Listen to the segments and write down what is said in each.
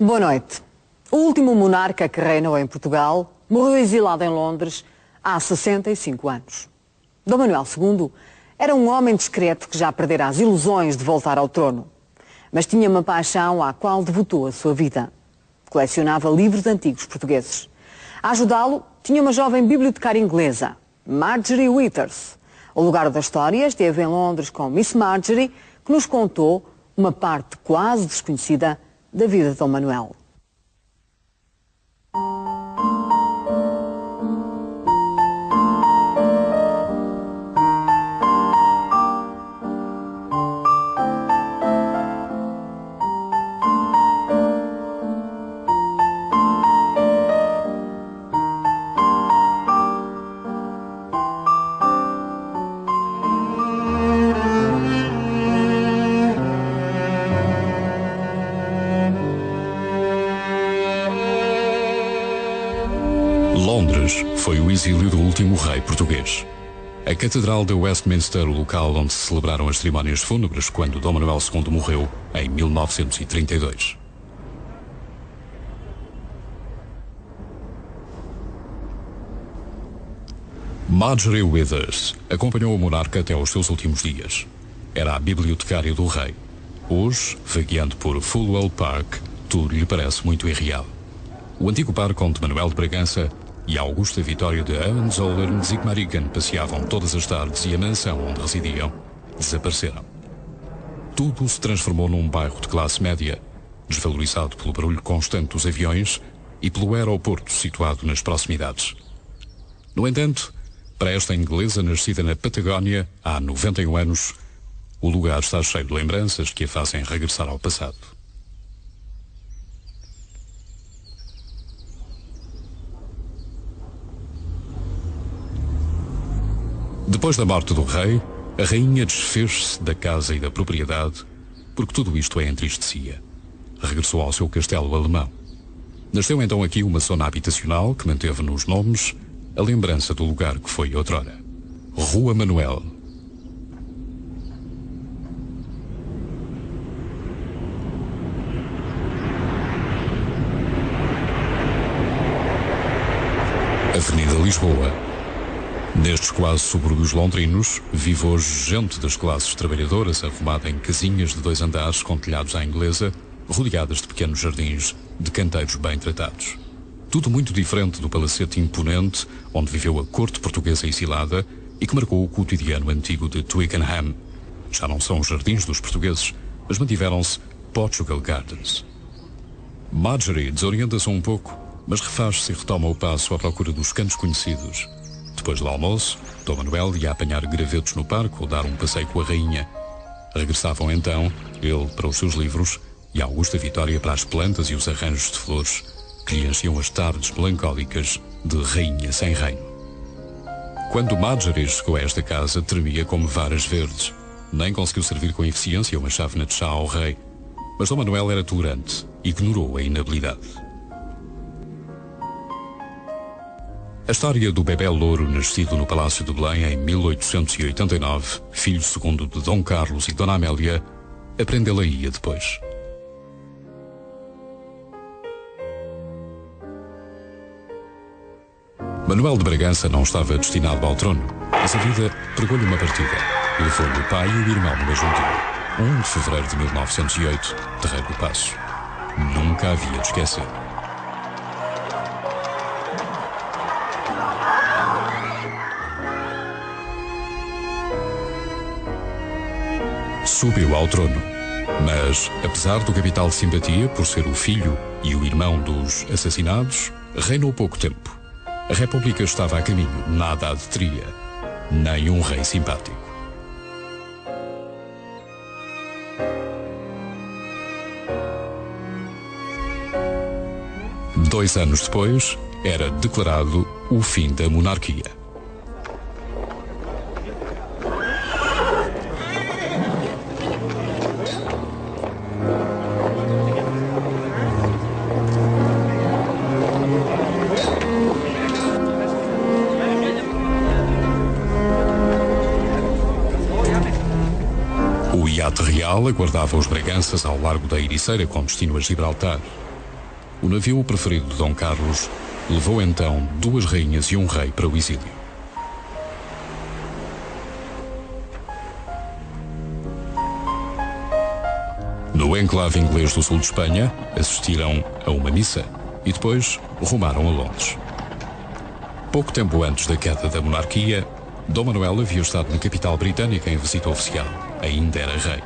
Boa noite. O último monarca que reinou em Portugal morreu exilado em Londres há 65 anos. Dom Manuel II era um homem discreto que já perdera as ilusões de voltar ao trono, mas tinha uma paixão à qual devotou a sua vida. Colecionava livros antigos portugueses. A ajudá-lo tinha uma jovem bibliotecária inglesa, Marjorie Withers. O lugar da história esteve em Londres com Miss Marjorie, que nos contou uma parte quase desconhecida da vida de Dom Manuel. Londres foi o exílio do último rei português. A Catedral de Westminster, o local onde se celebraram as cerimónias fúnebres quando Dom Manuel II morreu em 1932. Marjorie Withers acompanhou o monarca até aos seus últimos dias. Era a bibliotecária do rei. Hoje, vagueando por Fulwell Park, tudo lhe parece muito irreal. O antigo parque onde Manuel de Bragança e a Augusta Vitória de Hohenzollern-Sigmaringen passeavam todas as tardes e a mansão onde residiam desapareceram. Tudo se transformou num bairro de classe média, desvalorizado pelo barulho constante dos aviões e pelo aeroporto situado nas proximidades. No entanto, para esta inglesa nascida na Patagónia há 91 anos, o lugar está cheio de lembranças que a fazem regressar ao passado. Depois da morte do rei, a rainha desfez-se da casa e da propriedade, porque tudo isto a entristecia. Regressou ao seu castelo alemão. Nasceu então aqui uma zona habitacional que manteve nos nomes a lembrança do lugar que foi outrora. Rua Manuel. Avenida Lisboa. Nestes quase subúrbios londrinos, vive hoje gente das classes trabalhadoras arrumada em casinhas de 2 andares com telhados à inglesa, rodeadas de pequenos jardins de canteiros bem tratados. Tudo muito diferente do palacete imponente onde viveu a corte portuguesa exilada e que marcou o cotidiano antigo de Twickenham. Já não são os jardins dos portugueses, mas mantiveram-se Portugal Gardens. Marjorie desorienta-se um pouco, mas refaz-se e retoma o passo à procura dos cantos conhecidos. Depois do almoço, Dom Manuel ia apanhar gravetos no parque ou dar um passeio com a rainha. Regressavam então, ele para os seus livros e a Augusta Vitória para as plantas e os arranjos de flores que lhe enchiam as tardes melancólicas de rainha sem reino. Quando Marjorie chegou a esta casa, tremia como varas verdes. Nem conseguiu servir com eficiência uma chávena de chá ao rei. Mas Dom Manuel era tolerante e ignorou a inabilidade. A história do bebé louro nascido no Palácio de Belém em 1889, filho segundo de Dom Carlos e Dona Amélia, aprendê-la-ia depois. Manuel de Bragança não estava destinado ao trono, mas a vida pregou-lhe uma partida. Levou-lhe o pai e o irmão no mesmo dia. 1 de fevereiro de 1908, Terreiro do Paço. Nunca havia de esquecer. Subiu ao trono, mas, apesar do capital de simpatia por ser o filho e o irmão dos assassinados, reinou pouco tempo. A República estava a caminho, nada a deteria, nem um rei simpático. Dois anos depois, era declarado o fim da monarquia. O iate real aguardava os Braganças ao largo da Ericeira com destino a Gibraltar. O navio preferido de Dom Carlos levou então 2 rainhas e um rei para o exílio. No enclave inglês do sul de Espanha, assistiram a uma missa e depois rumaram a Londres. Pouco tempo antes da queda da monarquia, Dom Manuel havia estado na capital britânica em visita oficial. Ainda era rei.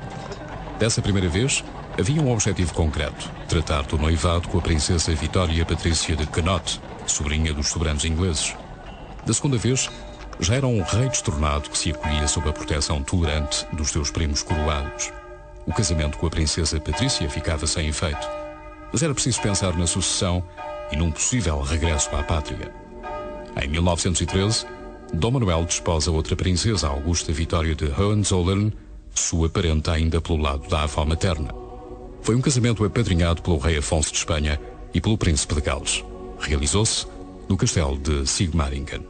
Dessa primeira vez, havia um objetivo concreto: tratar do noivado com a princesa Vitória Patrícia de Connaught, sobrinha dos soberanos ingleses. Da segunda vez, já era um rei destornado que se acolhia sob a proteção tolerante dos seus primos coroados. O casamento com a princesa Patrícia ficava sem efeito, mas era preciso pensar na sucessão e num possível regresso à pátria. Em 1913, Dom Manuel desposa outra princesa, Augusta Vitória de Hohenzollern, sua parente ainda pelo lado da avó materna. Foi um casamento apadrinhado pelo rei Afonso de Espanha e pelo príncipe de Gales. Realizou-se no castelo de Sigmaringen.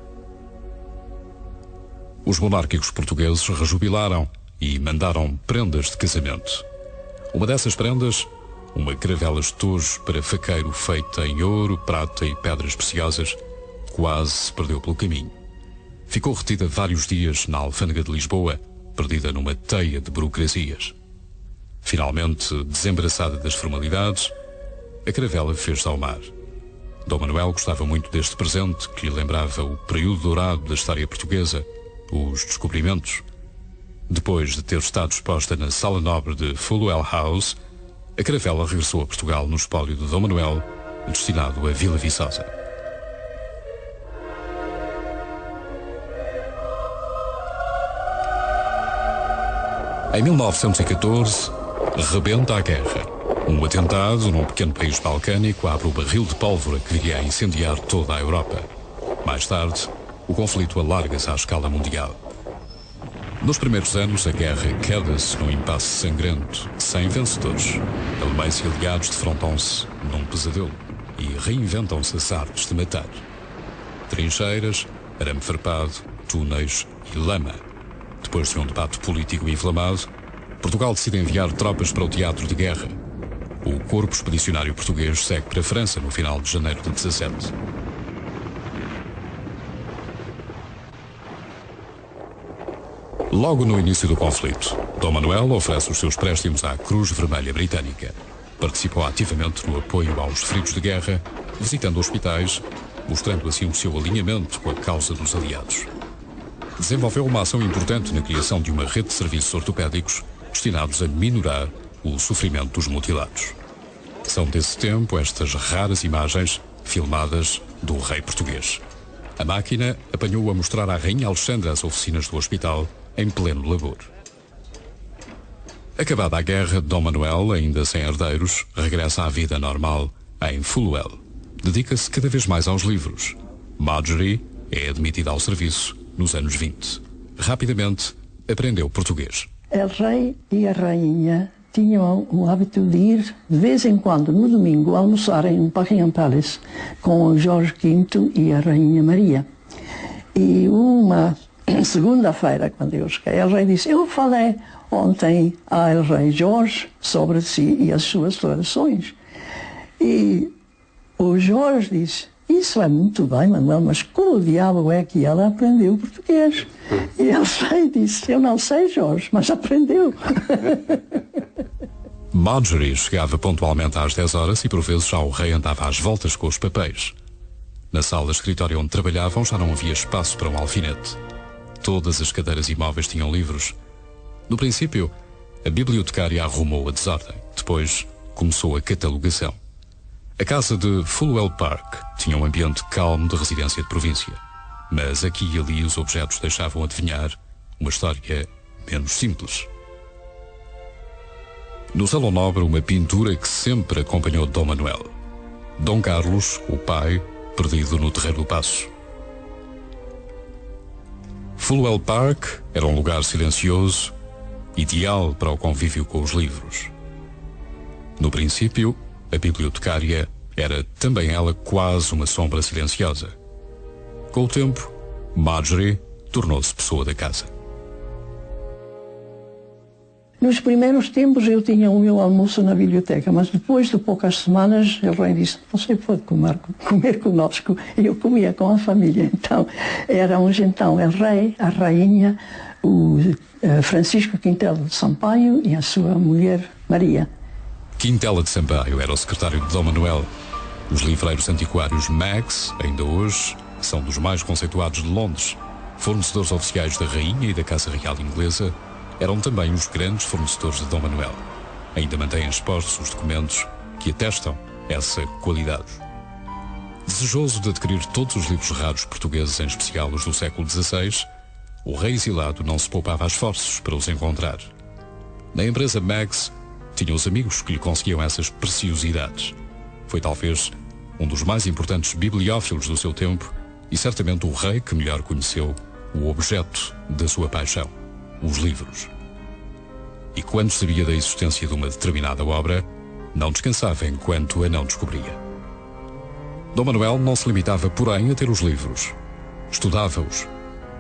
Os monárquicos portugueses rejubilaram e mandaram prendas de casamento. Uma dessas prendas, uma caravela de tojo para faqueiro feita em ouro, prata e pedras preciosas, quase se perdeu pelo caminho. Ficou retida vários dias na alfândega de Lisboa, perdida numa teia de burocracias. Finalmente, desembaraçada das formalidades, a caravela fez-se ao mar. Dom Manuel gostava muito deste presente que lhe lembrava o período dourado da história portuguesa, os descobrimentos. Depois de ter estado exposta na Sala Nobre de Fulwell House, a caravela regressou a Portugal no espólio de Dom Manuel, destinado a Vila Viçosa. Em 1914, rebenta a guerra. Um atentado num pequeno país balcânico abre o barril de pólvora que viria a incendiar toda a Europa. Mais tarde, o conflito alarga-se à escala mundial. Nos primeiros anos, a guerra queda-se num impasse sangrento, sem vencedores. Alemães e aliados defrontam-se num pesadelo e reinventam-se as artes de matar. Trincheiras, arame farpado, túneis e lama. Depois de um debate político inflamado, Portugal decide enviar tropas para o teatro de guerra. O Corpo Expedicionário Português segue para a França no final de janeiro de 17. Logo no início do conflito, Dom Manuel oferece os seus préstimos à Cruz Vermelha Britânica. Participou ativamente no apoio aos feridos de guerra, visitando hospitais, mostrando assim o seu alinhamento com a causa dos aliados. Desenvolveu uma ação importante na criação de uma rede de serviços ortopédicos destinados a minorar o sofrimento dos mutilados. São desse tempo estas raras imagens filmadas do rei português. A máquina apanhou-o a mostrar à rainha Alexandra as oficinas do hospital em pleno labor. Acabada a guerra, Dom Manuel, ainda sem herdeiros, regressa à vida normal em Fulwell. Dedica-se cada vez mais aos livros. Marjorie é admitida ao serviço nos anos 20. Rapidamente aprendeu português. O rei e a rainha tinham o hábito de ir, de vez em quando, no domingo, almoçar em Buckingham Palace com o Jorge V e a rainha Maria. E uma segunda-feira, quando eu cheguei, o rei disse: eu falei ontem ao rei Jorge sobre si e as suas orações. E o Jorge disse: isso é muito bem, Manuel, mas como o diabo é que ela aprendeu português? E o rei disse: eu não sei, Jorge, mas aprendeu. Marjorie chegava pontualmente às 10 horas e por vezes já o rei andava às voltas com os papéis. Na sala de escritório onde trabalhavam já não havia espaço para um alfinete. Todas as cadeiras e móveis tinham livros. No princípio, a bibliotecária arrumou a desordem. Depois começou a catalogação. A casa de Fulwell Park tinha um ambiente calmo de residência de província. Mas aqui e ali os objetos deixavam adivinhar uma história menos simples. No Salão Nobre, uma pintura que sempre acompanhou Dom Manuel. Dom Carlos, o pai, perdido no Terreiro do Paço. Fulwell Park era um lugar silencioso, ideal para o convívio com os livros. No princípio, a bibliotecária era também ela quase uma sombra silenciosa. Com o tempo, Marjorie tornou-se pessoa da casa. Nos primeiros tempos eu tinha o meu almoço na biblioteca, mas depois de poucas semanas o rei disse, você pode comer conosco. E eu comia com a família. Então, era um jantão, o rei, a rainha, o Francisco Quintela de Sampaio e a sua mulher Maria. Quintela de Sampaio era o secretário de Dom Manuel. Os livreiros antiquários Max, ainda hoje, são dos mais conceituados de Londres. Fornecedores oficiais da rainha e da Casa Real Inglesa, eram também os grandes fornecedores de Dom Manuel. Ainda mantêm expostos os documentos que atestam essa qualidade. Desejoso de adquirir todos os livros raros portugueses, em especial os do século XVI, o rei exilado não se poupava a esforços para os encontrar. Na empresa Max, tinha os amigos que lhe conseguiam essas preciosidades. Foi talvez um dos mais importantes bibliófilos do seu tempo e certamente o rei que melhor conheceu o objeto da sua paixão, os livros. E quando sabia da existência de uma determinada obra, não descansava enquanto a não descobria. Dom Manuel não se limitava, porém, a ter os livros. Estudava-os,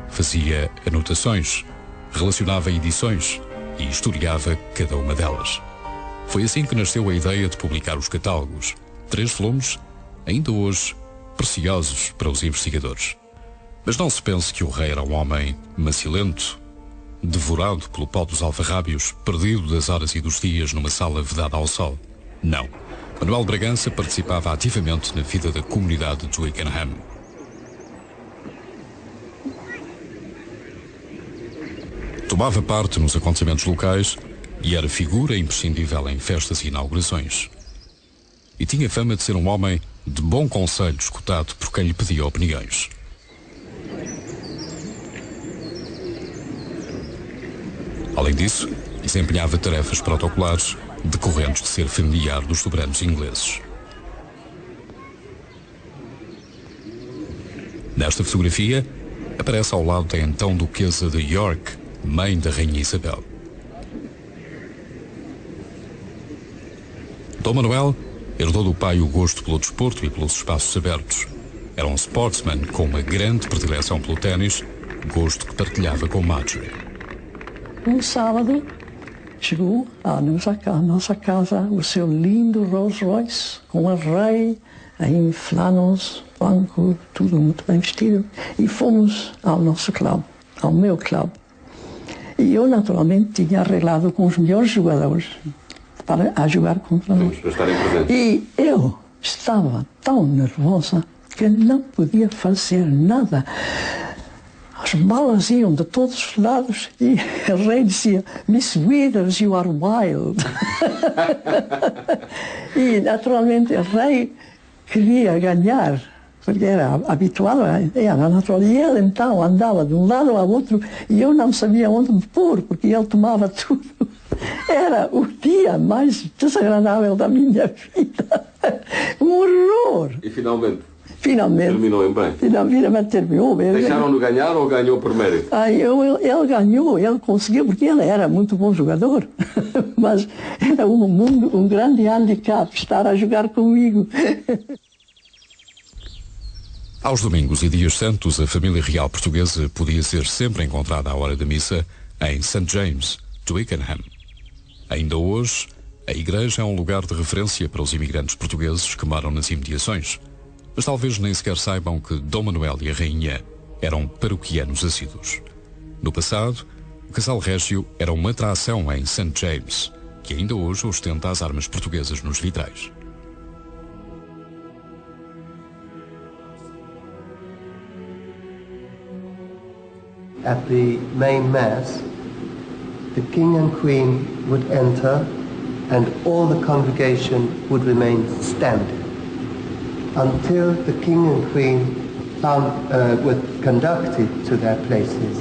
fazia anotações, relacionava edições e historiava cada uma delas. Foi assim que nasceu a ideia de publicar os catálogos, 3 volumes, ainda hoje preciosos para os investigadores. Mas não se pense que o rei era um homem macilento, devorado pelo pó dos alfarrábios, perdido das horas e dos dias numa sala vedada ao sol. Não. Manuel Bragança participava ativamente na vida da comunidade de Twickenham. Tomava parte nos acontecimentos locais e era figura imprescindível em festas e inaugurações. E tinha fama de ser um homem de bom conselho escutado por quem lhe pedia opiniões. Além disso, desempenhava tarefas protocolares decorrentes de ser familiar dos soberanos ingleses. Nesta fotografia, aparece ao lado da então duquesa de York, mãe da rainha Isabel. Dom Manuel herdou do pai o gosto pelo desporto e pelos espaços abertos. Era um sportsman com uma grande predileção pelo ténis, gosto que partilhava com Marjorie. Um sábado, chegou à nossa casa o seu lindo Rolls Royce, com a rei em flannels, branco, tudo muito bem vestido, e fomos ao nosso clube, ao meu clube. E eu, naturalmente, tinha arreglado com os melhores jogadores para jogar contra nós. E eu estava tão nervosa que não podia fazer nada. As balas iam de todos os lados e o rei dizia, Miss Withers, you are wild. E, naturalmente, o rei queria ganhar, porque era habituado, era natural. E ele, então, andava de um lado ao outro e eu não sabia onde me pôr, porque ele tomava tudo. Era o dia mais desagradável da minha vida. Um horror. E finalmente? Finalmente. Terminou em bem? Finalmente terminou. Deixaram-no ganhar ou ganhou por mérito? Ele ganhou, ele conseguiu, porque ele era muito bom jogador. Mas era um grande handicap estar a jogar comigo. Aos domingos e dias santos, a família real portuguesa podia ser sempre encontrada à hora da missa em St. James, Twickenham. Ainda hoje, a igreja é um lugar de referência para os imigrantes portugueses que moram nas imediações. Mas talvez nem sequer saibam que Dom Manuel e a rainha eram paroquianos assíduos. No passado, o casal régio era uma atração em St. James, que ainda hoje ostenta as armas portuguesas nos vitrais. At the main mass, the king and queen would enter and all the congregation would remain standing until the king and queen were conducted to their places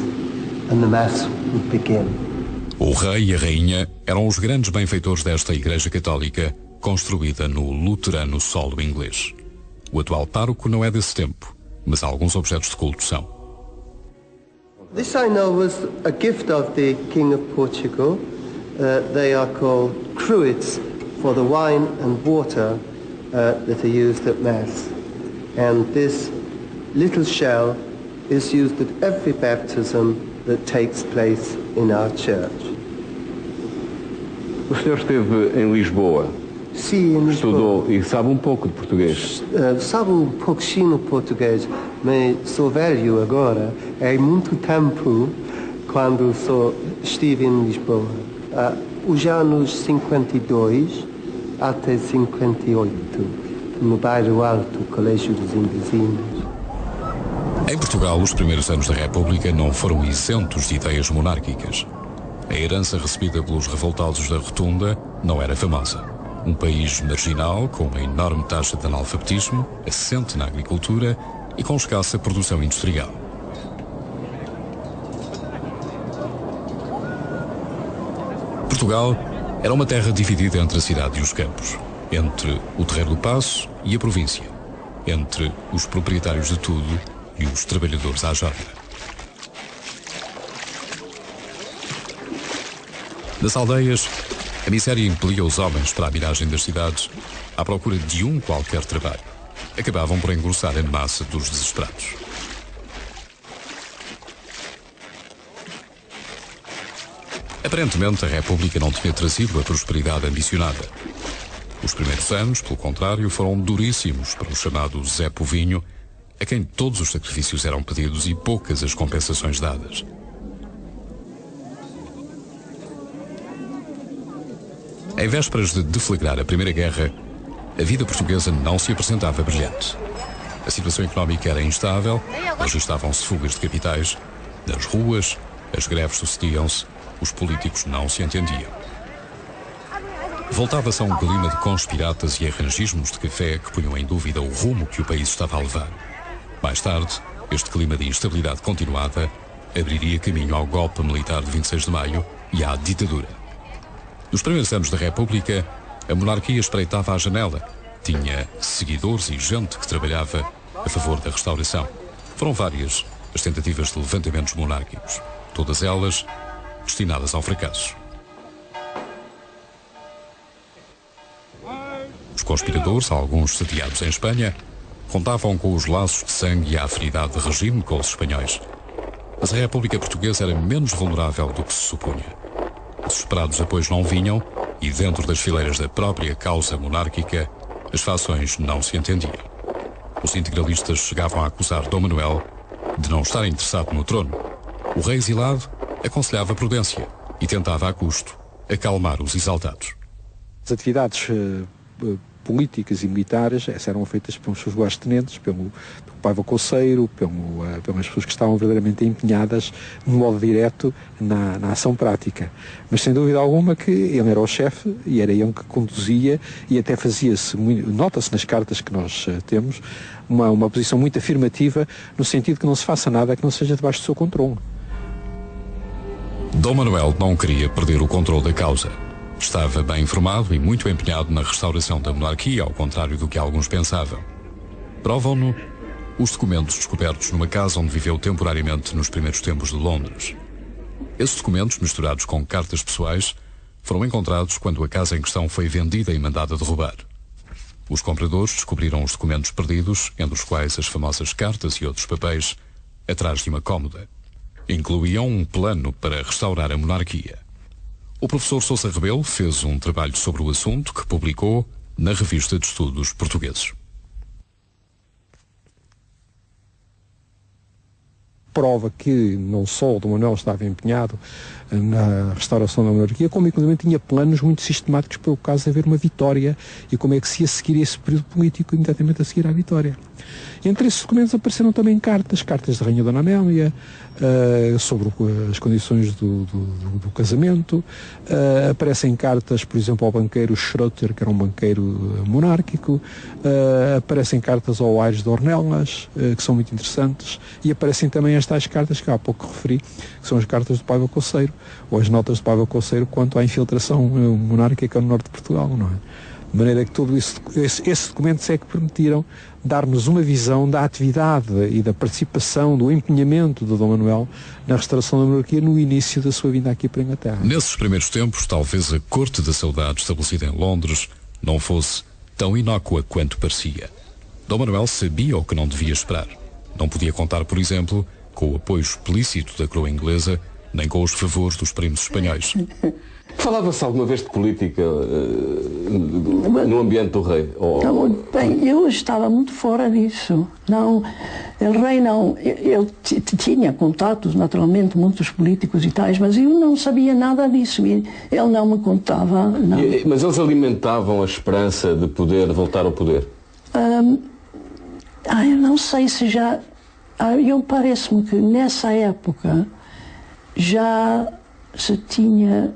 and the mass would begin. O rei e a rainha eram os grandes benfeitores desta igreja católica construída no luterano solo inglês. O atual pároco não é desse tempo, mas alguns objetos de culto são. This I know was a gift of the King of Portugal. They are called cruets for the wine and water that are used at Mass. And this little shell is used at every baptism that takes place in our church. O senhor esteve em Lisboa. Sim, em Lisboa. Estudou e sabe um pouco de português. Sabe um pouquinho português, mas sou velho agora. É muito tempo quando estive em Lisboa. Os anos 52 até 58, no bairro Alto, Colégio dos Inglesinos. Em Portugal, os primeiros anos da República não foram isentos de ideias monárquicas. A herança recebida pelos revoltados da Rotunda não era famosa. Um país marginal, com uma enorme taxa de analfabetismo, assente na agricultura e com escassa produção industrial. Portugal era uma terra dividida entre a cidade e os campos, entre o Terreiro do Paço e a província, entre os proprietários de tudo e os trabalhadores à jornada. Nas aldeias, a miséria impelia os homens para a miragem das cidades à procura de um qualquer trabalho. Acabavam por engrossar a massa dos desesperados. Aparentemente, a República não tinha trazido a prosperidade ambicionada. Os primeiros anos, pelo contrário, foram duríssimos para o chamado Zé Povinho, a quem todos os sacrifícios eram pedidos e poucas as compensações dadas. Em vésperas de deflagrar a Primeira Guerra, a vida portuguesa não se apresentava brilhante. A situação económica era instável, registavam-se fugas de capitais, nas ruas, as greves sucediam-se, os políticos não se entendiam. Voltava-se a um clima de conspiratas e arranjismos de café que punham em dúvida o rumo que o país estava a levar. Mais tarde, este clima de instabilidade continuada abriria caminho ao golpe militar de 26 de maio e à ditadura. Nos primeiros anos da República, a monarquia espreitava à janela. Tinha seguidores e gente que trabalhava a favor da restauração. Foram várias as tentativas de levantamentos monárquicos, todas elas destinadas ao fracasso. Os conspiradores, alguns sediados em Espanha, contavam com os laços de sangue e a afinidade de regime com os espanhóis. Mas a República Portuguesa era menos vulnerável do que se supunha. Os esperados apoios não vinham e, dentro das fileiras da própria causa monárquica, as fações não se entendiam. Os integralistas chegavam a acusar Dom Manuel de não estar interessado no trono. O rei exilado aconselhava prudência e tentava, a custo, acalmar os exaltados. As atividades políticas e militares eram feitas pelos seus lugartenentes, pelo Paiva Couceiro, pelas pessoas que estavam verdadeiramente empenhadas no modo direto na ação prática. Mas sem dúvida alguma que ele era o chefe e era ele que conduzia e até fazia-se, nota-se nas cartas que nós temos, uma posição muito afirmativa no sentido que não se faça nada que não seja debaixo do seu controle. Dom Manuel não queria perder o controle da causa. Estava bem informado e muito empenhado na restauração da monarquia, ao contrário do que alguns pensavam. Provam-no os documentos descobertos numa casa onde viveu temporariamente nos primeiros tempos de Londres. Esses documentos, misturados com cartas pessoais, foram encontrados quando a casa em questão foi vendida e mandada derrubar. Os compradores descobriram os documentos perdidos, entre os quais as famosas cartas e outros papéis, atrás de uma cômoda. Incluíam um plano para restaurar a monarquia. O professor Sousa Rebelo fez um trabalho sobre o assunto que publicou na Revista de Estudos Portugueses. Prova que não só o Dom Manuel estava empenhado na restauração da monarquia, como inclusive tinha planos muito sistemáticos para o caso de haver uma vitória e como é que se ia seguir esse período político imediatamente a seguir à vitória. Entre esses documentos apareceram também cartas da Rainha Dona Amélia, sobre as condições do casamento. Aparecem cartas, por exemplo, ao banqueiro Schroeter, que era um banqueiro monárquico. Aparecem cartas ao Aires de Ornelas, que são muito interessantes. E aparecem também estas cartas que há pouco referi, que são as cartas do Paiva Couceiro, ou as notas do Paiva Couceiro quanto à infiltração monárquica no norte de Portugal, não é? De maneira que tudo isso, esses documentos é que permitiram dar-nos uma visão da atividade e da participação, do empenhamento de Dom Manuel na restauração da monarquia no início da sua vinda aqui para a Inglaterra. Nesses primeiros tempos, talvez a Corte da Saudade estabelecida em Londres não fosse tão inócua quanto parecia. Dom Manuel sabia o que não devia esperar. Não podia contar, por exemplo, com o apoio explícito da coroa inglesa, nem com os favores dos primos espanhóis. Falava-se alguma vez de política no ambiente do rei? Bem, eu estava muito fora disso. Não, o rei não... Ele tinha contatos, naturalmente, muitos políticos e tais, mas eu não sabia nada disso. E ele não me contava. Não. Mas eles alimentavam a esperança de poder voltar ao poder? Eu não sei se já... Eu parece-me que nessa época já se tinha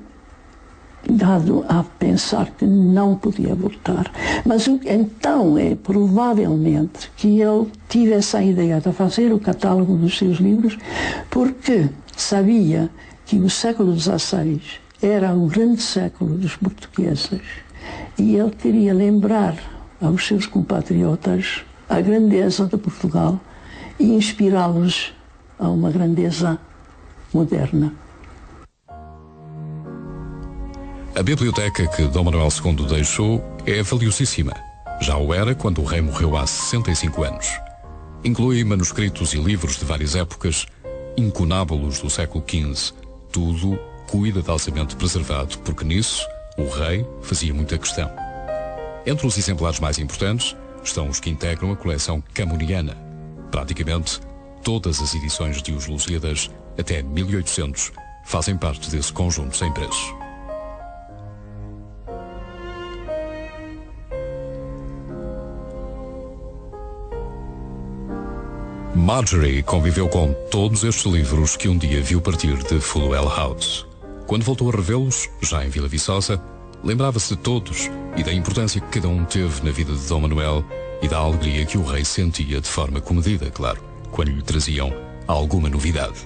dado a pensar que não podia voltar. Mas então é provavelmente que ele tive essa ideia de fazer o catálogo dos seus livros porque sabia que o século XVI era o grande século dos portugueses e ele queria lembrar aos seus compatriotas a grandeza de Portugal e inspirá-los a uma grandeza moderna. A biblioteca que Dom Manuel II deixou é valiosíssima. Já o era quando o rei morreu há 65 anos. Inclui manuscritos e livros de várias épocas, incunábulos do século XV, tudo cuidadosamente preservado, porque nisso o rei fazia muita questão. Entre os exemplares mais importantes estão os que integram a coleção camoniana. Praticamente todas as edições de Os Lusíadas, até 1800, fazem parte desse conjunto sem preço. Marjorie conviveu com todos estes livros que um dia viu partir de Fulwell House. Quando voltou a revê-los, já em Vila Viçosa, lembrava-se de todos e da importância que cada um teve na vida de Dom Manuel e da alegria que o rei sentia de forma comedida, claro, quando lhe traziam alguma novidade.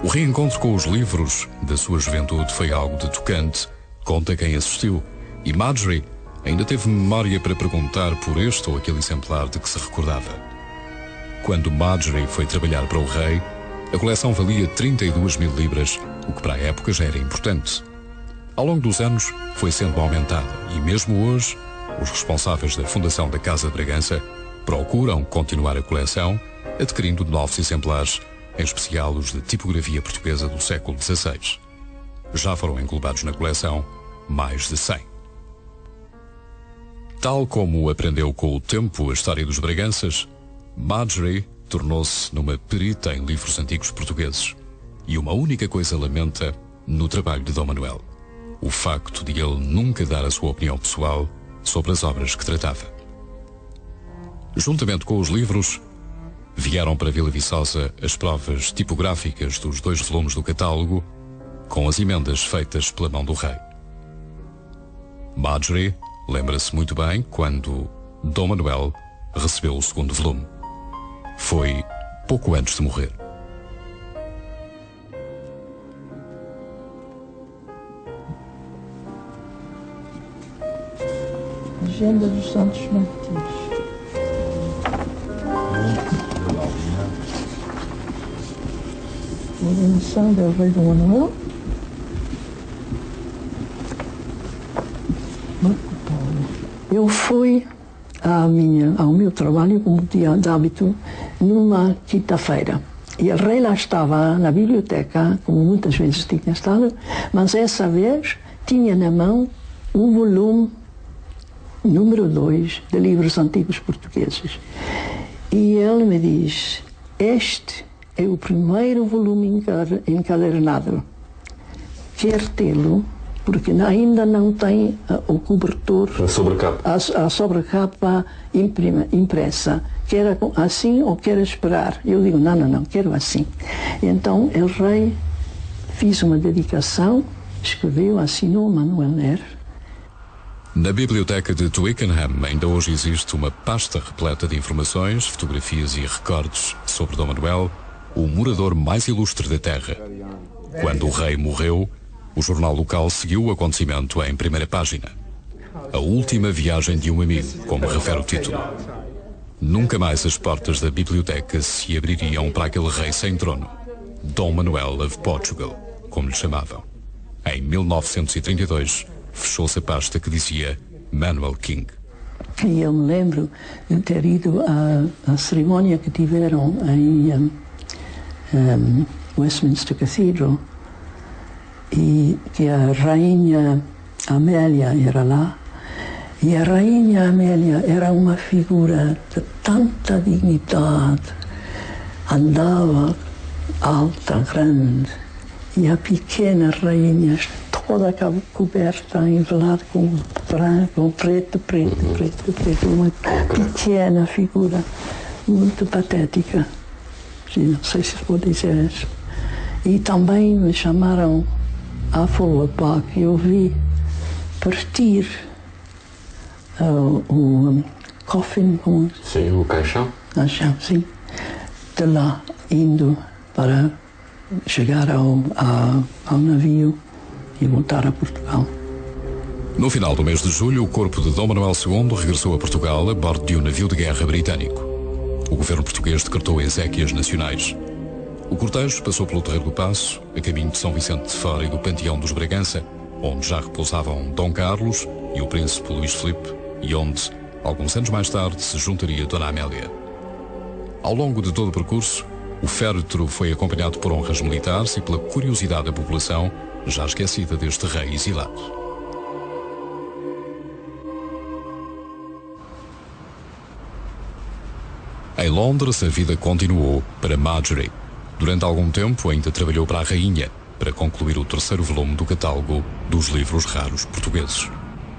O reencontro com os livros da sua juventude foi algo de tocante, conta quem assistiu, e Marjorie ainda teve memória para perguntar por este ou aquele exemplar de que se recordava. Quando Marjorie foi trabalhar para o rei, a coleção valia 32.000 libras, o que para a época já era importante. Ao longo dos anos foi sendo aumentada e mesmo hoje, os responsáveis da Fundação da Casa de Bragança procuram continuar a coleção, adquirindo novos exemplares, em especial os de tipografia portuguesa do século XVI. Já foram englobados na coleção mais de 100. Tal como aprendeu com o tempo a história dos Braganças, Marjorie tornou-se numa perita em livros antigos portugueses e uma única coisa lamenta no trabalho de Dom Manuel: o facto de ele nunca dar a sua opinião pessoal sobre as obras que tratava. Juntamente com os livros, vieram para Vila Viçosa as provas tipográficas dos 2 volumes do catálogo, com as emendas feitas pela mão do rei. Marjorie lembra-se muito bem quando Dom Manuel recebeu o 2º volume. Foi pouco antes de morrer. Agenda dos Santos Mártires. Ordenação del rei Dom Manuel. Marco Paulo. Eu fui ao meu trabalho, como tinha de hábito, numa quinta-feira. E o rei lá estava na biblioteca, como muitas vezes tinha estado, mas essa vez tinha na mão um volume número 2 de livros antigos portugueses. E ele me diz: este é o primeiro volume encadernado. Quer tê-lo? Porque ainda não tem o cobertor, a sobrecapa impressa. Quer assim ou quer esperar? Eu digo, não, quero assim. Então, o rei fez uma dedicação, escreveu, assinou, Manuel Ner. Na biblioteca de Twickenham ainda hoje existe uma pasta repleta de informações, fotografias e recordes sobre Dom Manuel, o morador mais ilustre da terra. Quando o rei morreu, o jornal local seguiu o acontecimento em primeira página. A última viagem de um amigo, como refere o título. Nunca mais as portas da biblioteca se abririam para aquele rei sem trono, Dom Manuel of Portugal, como lhe chamavam. Em 1932, fechou-se a pasta que dizia Manuel King. E eu me lembro de ter ido à cerimónia que tiveram em Westminster Cathedral. e que a rainha Amélia era lá. E a rainha Amélia era uma figura de tanta dignidade. Andava alta, grande. E a pequena rainha, toda coberta, envelada com branco, preto. Uma pequena figura, muito patética. Não sei se vou dizer isso. E também me chamaram à Folha para que eu vi partir o coffin, sim, o caixão. Caixão, sim. De lá, indo para chegar ao navio e voltar a Portugal. No final do mês de julho, o corpo de Dom Manuel II regressou a Portugal a bordo de um navio de guerra britânico. O governo português decretou exéquias nacionais. O cortejo passou pelo Terreiro do Paço, a caminho de São Vicente de Fora e do Panteão dos Bragança, onde já repousavam Dom Carlos e o príncipe Luís Filipe, e onde, alguns anos mais tarde, se juntaria Dona Amélia. Ao longo de todo o percurso, o féretro foi acompanhado por honras militares e pela curiosidade da população, já esquecida deste rei exilado. Em Londres, a vida continuou para Marjorie. Durante algum tempo, ainda trabalhou para a rainha, para concluir o 3º volume do catálogo dos livros raros portugueses.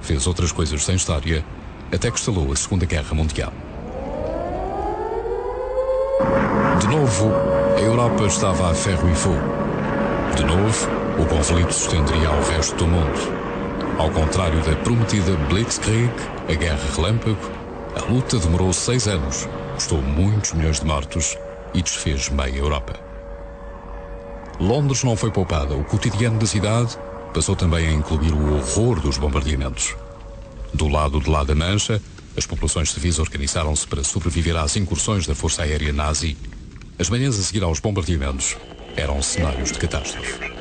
Fez outras coisas sem história, até que estalou a Segunda Guerra Mundial. De novo, a Europa estava a ferro e fogo. De novo, o conflito se estenderia ao resto do mundo. Ao contrário da prometida Blitzkrieg, a Guerra Relâmpago, a luta demorou 6 anos, custou muitos milhões de mortos e desfez meia Europa. Londres não foi poupada. O cotidiano da cidade passou também a incluir o horror dos bombardeamentos. Do lado de lá da Mancha, as populações civis organizaram-se para sobreviver às incursões da Força Aérea Nazi. As manhãs a seguir aos bombardeamentos eram cenários de catástrofe.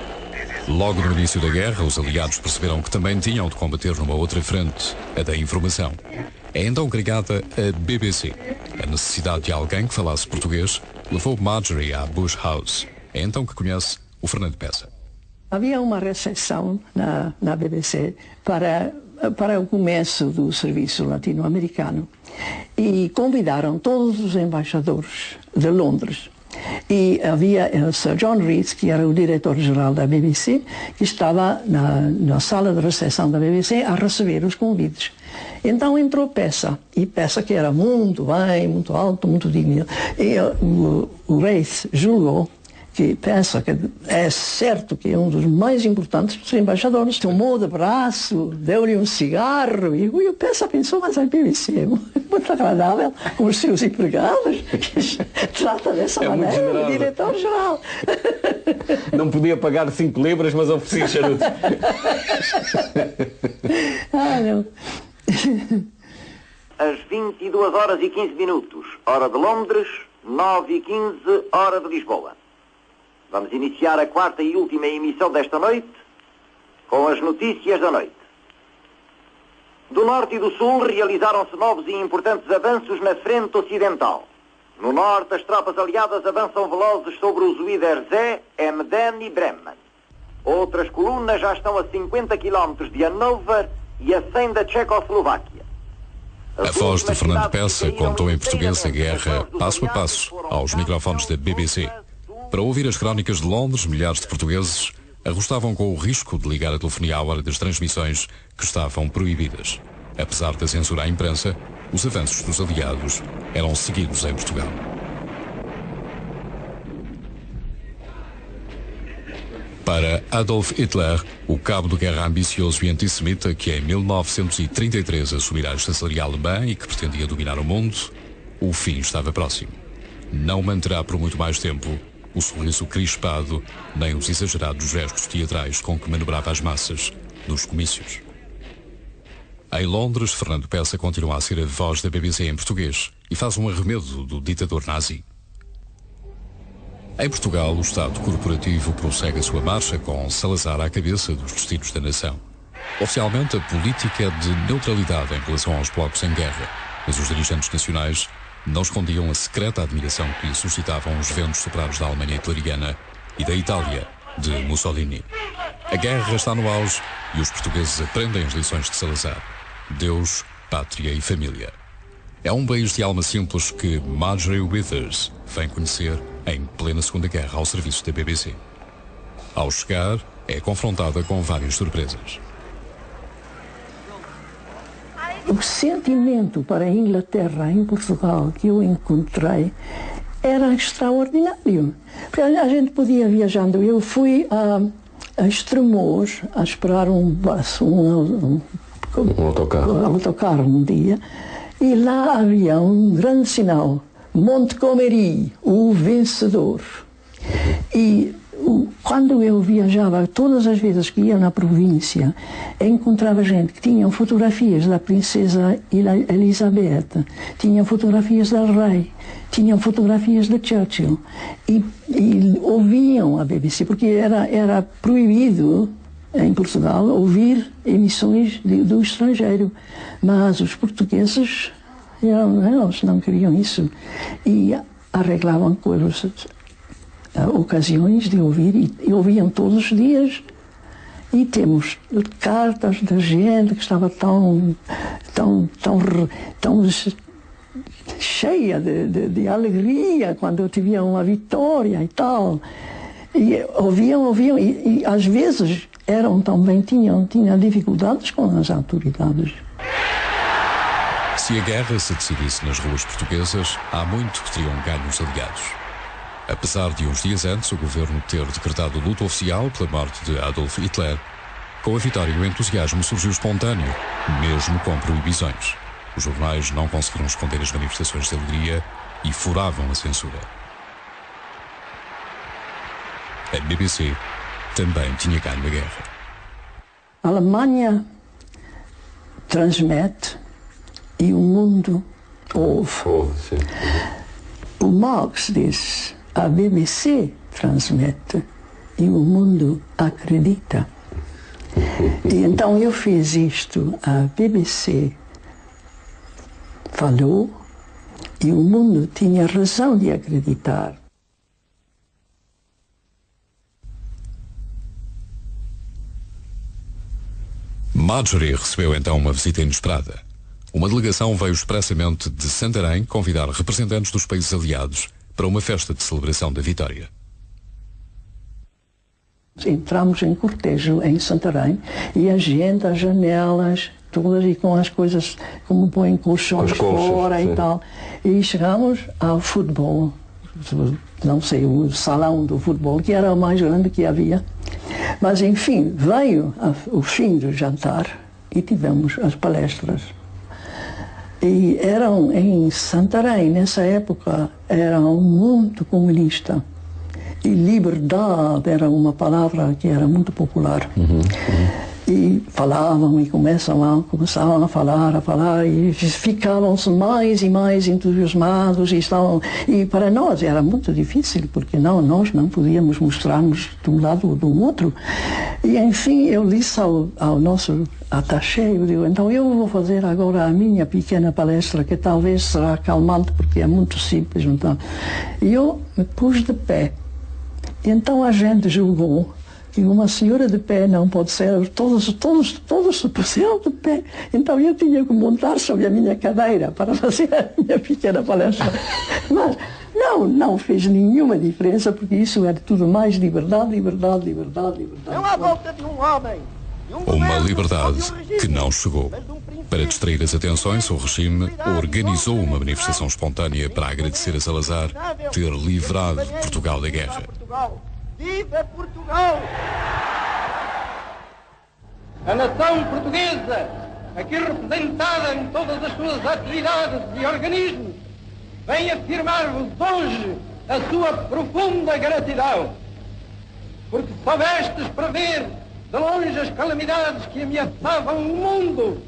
Logo no início da guerra, os aliados perceberam que também tinham de combater numa outra frente, a da informação. É então criada a BBC. A necessidade de alguém que falasse português levou Marjorie à Bush House. É então que conhece o Fernando Peça. Havia uma recepção na BBC para o começo do serviço latino-americano e convidaram todos os embaixadores de Londres. E havia o Sir John Rees, que era o diretor-geral da BBC, que estava na sala de recepção da BBC a receber os convites. Então entrou Peça, e Peça que era muito bem, muito alto, muito digno. E o Rees julgou que Peça, que é certo que é um dos mais importantes dos embaixadores, tomou de braço, deu-lhe um cigarro, e o Peça pensou, mas a BBC é muito agradável com os seus empregados, que trata dessa maneira o diretor-geral. Não podia pagar 5 libras, mas oferecia charuto. Não. Às 22h15, hora de Londres, 9h15, hora de Lisboa. Vamos iniciar a 4ª e última emissão desta noite com as notícias da noite. Do norte e do sul realizaram-se novos e importantes avanços na frente ocidental. No norte, as tropas aliadas avançam velozes sobre os Zuiderzee, Emden e Bremen. Outras colunas já estão a 50 km de Hannover e a 100 da Tchecoslováquia. A voz de Fernando Peça contou em português a guerra passo a passo aos microfones da BBC. Para ouvir as crónicas de Londres, milhares de portugueses arrostavam com o risco de ligar a telefonia à hora das transmissões que estavam proibidas. Apesar da censura à imprensa, os avanços dos aliados eram seguidos em Portugal. Para Adolf Hitler, o cabo de guerra ambicioso e antissemita que em 1933 assumirá a chanceria alemã e que pretendia dominar o mundo, o fim estava próximo. Não manterá por muito mais tempo o sorriso crispado, nem os exagerados gestos teatrais com que manobrava as massas nos comícios. Em Londres, Fernando Peça continua a ser a voz da BBC em português e faz um arremedo do ditador nazi. Em Portugal, o Estado corporativo prossegue a sua marcha com Salazar à cabeça dos destinos da nação. Oficialmente, a política é de neutralidade em relação aos blocos em guerra, mas os dirigentes nacionais não escondiam a secreta admiração que suscitavam os ventos soprados da Alemanha hitleriana e da Itália de Mussolini. A guerra está no auge e os portugueses aprendem as lições de Salazar. Deus, pátria e família. É um país de alma simples que Marjorie Withers vem conhecer em plena Segunda Guerra ao serviço da BBC. Ao chegar, é confrontada com várias surpresas. O sentimento para a Inglaterra em Portugal que eu encontrei era extraordinário. Porque a gente podia viajando. Eu fui a Estremoz a esperar um autocarro um dia, e lá havia um grande sinal: Montgomery, o vencedor. E quando eu viajava, todas as vezes que ia na província, encontrava gente que tinha fotografias da princesa Elizabeth, tinha fotografias da rei, tinham fotografias de Churchill, e ouviam a BBC, porque era proibido em Portugal ouvir emissões do estrangeiro, mas os portugueses eles não queriam isso e arreglavam coisas, ocasiões de ouvir, e ouviam todos os dias. E temos cartas da gente que estava tão cheia de alegria quando tiveram uma vitória e tal. E ouviam, e às vezes tinham dificuldades com as autoridades. Se a guerra se decidisse nas ruas portuguesas, há muito que teriam ganho os aliados. Apesar de uns dias antes o governo ter decretado luto oficial pela morte de Adolf Hitler, com a vitória o entusiasmo surgiu espontâneo, mesmo com proibições. Os jornais não conseguiram esconder as manifestações de alegria e furavam a censura. A BBC também tinha ganho a guerra. A Alemanha transmite e o mundo ouve. O Marx diz: a BBC transmite e o mundo acredita. E então eu fiz isto, a BBC falou e o mundo tinha razão de acreditar. Marjorie recebeu então uma visita inesperada. Uma delegação veio expressamente de Santarém convidar representantes dos países aliados para uma festa de celebração da vitória. Entramos em cortejo em Santarém e a gente, as janelas, todas, e com as coisas, como põem colchões fora e tal. E chegamos ao futebol, não sei, o salão do futebol, que era o mais grande que havia. Mas, enfim, veio o fim do jantar e tivemos as palestras. E eram em Santarém, nessa época, eram muito comunista. E liberdade era uma palavra que era muito popular. E falavam e começavam a falar e ficavam-se mais e mais entusiasmados e para nós era muito difícil, porque nós não podíamos mostrar-nos de um lado ou do outro. E enfim, eu disse ao nosso attaché, eu digo: então eu vou fazer agora a minha pequena palestra, que talvez será calmante, porque é muito simples. Então. E eu me pus de pé. E então a gente julgou que uma senhora de pé não pode ser, todos se puseram de pé. Então eu tinha que montar sobre a minha cadeira para fazer a minha pequena palestra. Mas não fez nenhuma diferença, porque isso era tudo mais liberdade. Não há volta de um homem. Uma liberdade que não chegou. Para distrair as atenções, o regime organizou uma manifestação espontânea para agradecer a Salazar ter livrado Portugal da guerra. Viva Portugal! A nação portuguesa, aqui representada em todas as suas atividades e organismos, vem afirmar-vos hoje a sua profunda gratidão, porque soubestes prever de longe as calamidades que ameaçavam o mundo.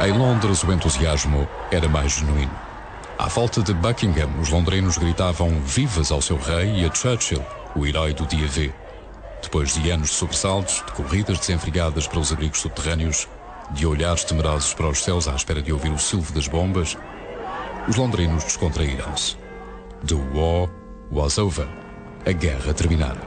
Em Londres, o entusiasmo era mais genuíno. À volta de Buckingham, os londrinos gritavam vivas ao seu rei e a Churchill, o herói do dia V. Depois de anos de sobressaltos, de corridas desenfreadas pelos abrigos subterrâneos, de olhares temerosos para os céus à espera de ouvir o silvo das bombas, os londrinos descontraíram-se. The war was over. a guerra terminara.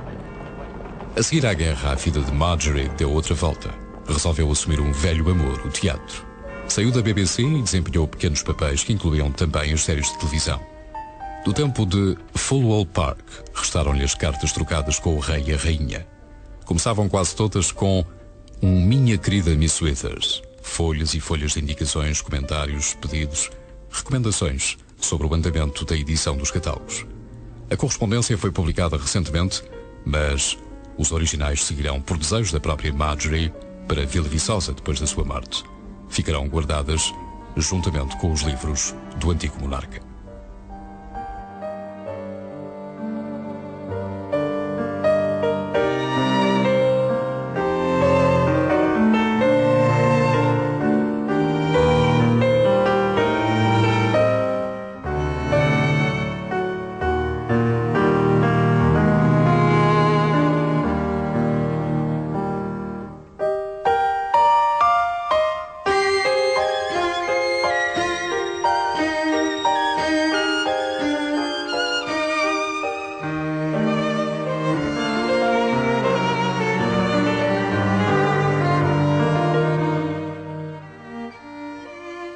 A seguir à guerra, a vida de Marjorie deu outra volta. Resolveu assumir um velho amor, o teatro. Saiu da BBC e desempenhou pequenos papéis que incluíam também as séries de televisão. Do tempo de Fulwell Park, restaram-lhe as cartas trocadas com o rei e a rainha. Começavam quase todas com um Minha querida Miss Withers. Folhas e folhas de indicações, comentários, pedidos, recomendações sobre o andamento da edição dos catálogos. A correspondência foi publicada recentemente, mas os originais seguirão por desejo da própria Marjorie para Vila Viçosa depois da sua morte. Ficarão guardadas juntamente com os livros do antigo monarca.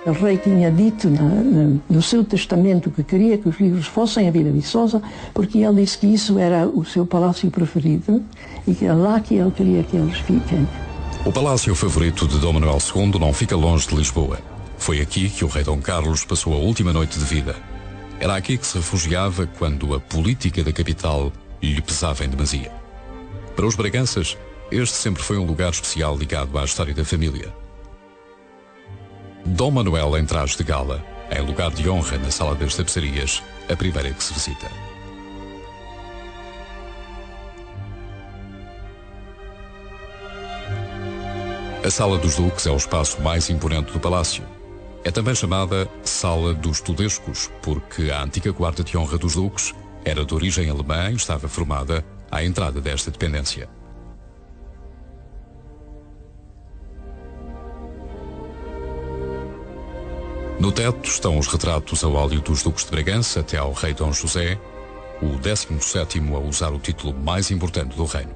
O rei tinha dito no seu testamento que queria que os livros fossem a Vila Viçosa, porque ele disse que isso era o seu palácio preferido e que é lá que ele queria que eles fiquem. O palácio favorito de Dom Manuel II não fica longe de Lisboa. Foi aqui que o rei Dom Carlos passou a última noite de vida. Era aqui que se refugiava quando a política da capital lhe pesava em demasia. Para os Braganças, este sempre foi um lugar especial ligado à história da família. Dom Manuel em traje de gala, em lugar de honra na Sala das Tapeçarias, a primeira que se visita. A Sala dos Duques é o espaço mais imponente do palácio. É também chamada Sala dos Tudescos, porque a antiga guarda de honra dos duques era de origem alemã e estava formada à entrada desta dependência. No teto estão os retratos a óleo dos duques de Bragança até ao rei Dom José, o 17º a usar o título mais importante do reino.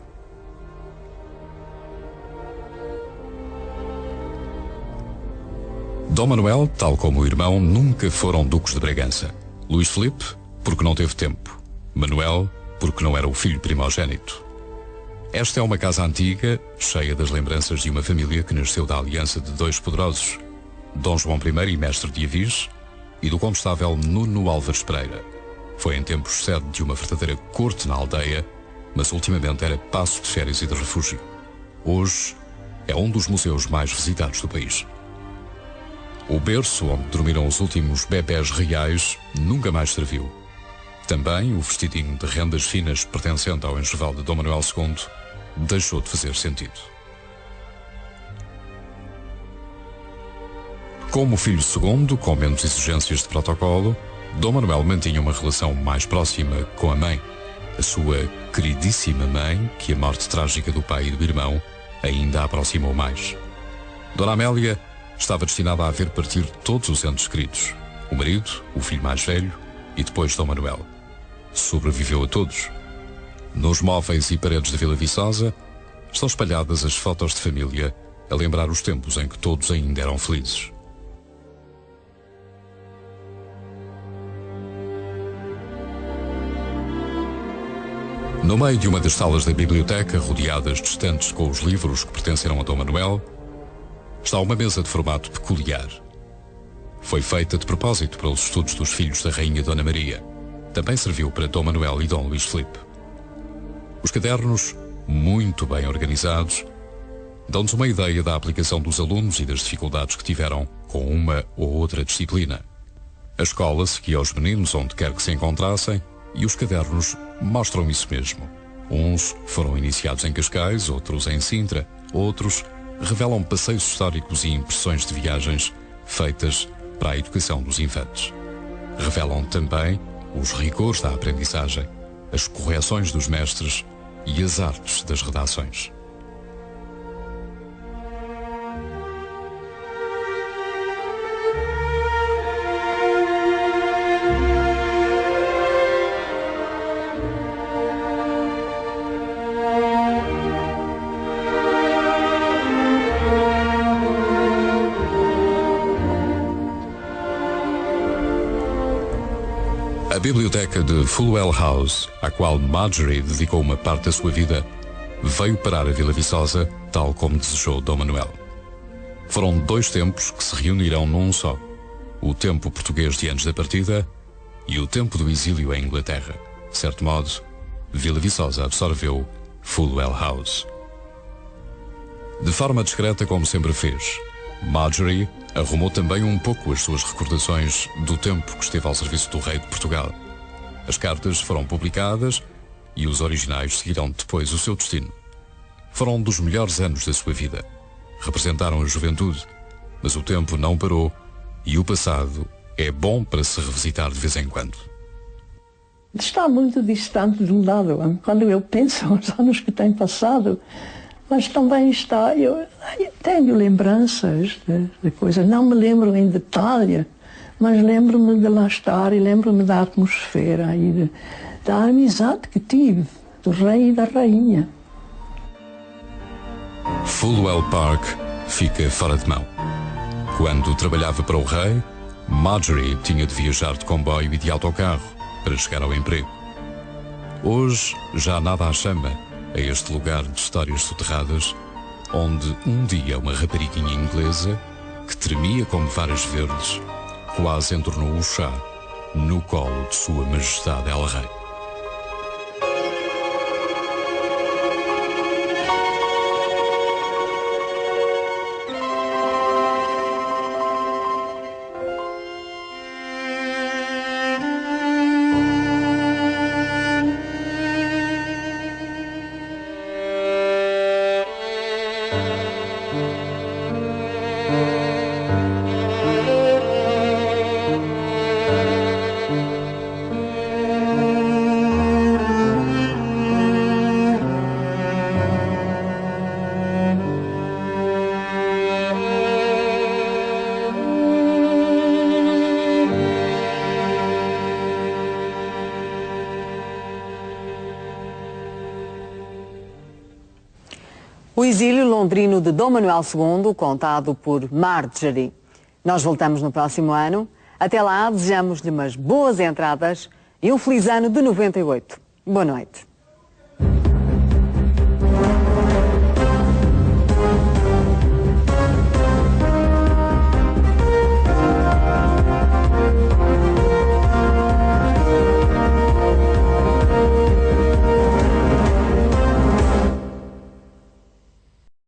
Dom Manuel, tal como o irmão, nunca foram duques de Bragança. Luís Filipe, porque não teve tempo. Manuel, porque não era o filho primogênito. Esta é uma casa antiga, cheia das lembranças de uma família que nasceu da aliança de dois poderosos, Dom João I e mestre de Avis, e do condestável Nuno Álvares Pereira. Foi em tempos sede de uma verdadeira corte na aldeia, mas ultimamente era paço de férias e de refúgio. Hoje é um dos museus mais visitados do país. O berço onde dormiram os últimos bebés reais nunca mais serviu. Também o vestidinho de rendas finas pertencente ao enxoval de Dom Manuel II deixou de fazer sentido. Como filho segundo, com menos exigências de protocolo, Dom Manuel mantinha uma relação mais próxima com a mãe, a sua queridíssima mãe, que a morte trágica do pai e do irmão ainda a aproximou mais. Dona Amélia estava destinada a ver partir todos os entes queridos, o marido, o filho mais velho e depois Dom Manuel. Sobreviveu a todos. Nos móveis e paredes da Vila Viçosa estão espalhadas as fotos de família a lembrar os tempos em que todos ainda eram felizes. No meio de uma das salas da biblioteca, rodeadas de estantes com os livros que pertenceram a Dom Manuel, está uma mesa de formato peculiar. Foi feita de propósito para os estudos dos filhos da Rainha Dona Maria. Também serviu para Dom Manuel e Dom Luís Filipe. Os cadernos, muito bem organizados, dão-nos uma ideia da aplicação dos alunos e das dificuldades que tiveram com uma ou outra disciplina. A escola seguia os meninos onde quer que se encontrassem e os cadernos mostram isso mesmo. Uns foram iniciados em Cascais, outros em Sintra, outros revelam passeios históricos e impressões de viagens feitas para a educação dos infantes. Revelam também os rigores da aprendizagem, as correções dos mestres e as artes das redações. biblioteca de Fulwell House, à qual Marjorie dedicou uma parte da sua vida, veio parar a Vila Viçosa, tal como desejou Dom Manuel. Foram 2 tempos que se reunirão num só: o tempo português de antes da partida e o tempo do exílio em Inglaterra. De certo modo, Vila Viçosa absorveu Fulwell House. De forma discreta, como sempre fez, Marjorie arrumou também um pouco as suas recordações do tempo que esteve ao serviço do rei de Portugal. As cartas foram publicadas e os originais seguirão depois o seu destino. Foram dos melhores anos da sua vida. Representaram a juventude, mas o tempo não parou e o passado é bom para se revisitar de vez em quando. Está muito distante de um lado, quando eu penso nos anos que têm passado, mas também está, eu tenho lembranças de coisas, não me lembro em detalhe, mas lembro-me de lá estar e lembro-me da atmosfera e da amizade que tive do rei e da rainha. Fulwell Park fica fora de mão. Quando trabalhava para o rei, Marjorie tinha de viajar de comboio e de autocarro para chegar ao emprego. Hoje já nada a chama a este lugar de histórias soterradas, onde um dia uma rapariguinha inglesa, que tremia como varas verdes, quase entornou o chá no colo de Sua Majestade El Rei. O exílio londrino de Dom Manuel II, contado por Marjorie. Nós voltamos no próximo ano. Até lá, desejamos-lhe umas boas entradas e um feliz ano de 98. Boa noite.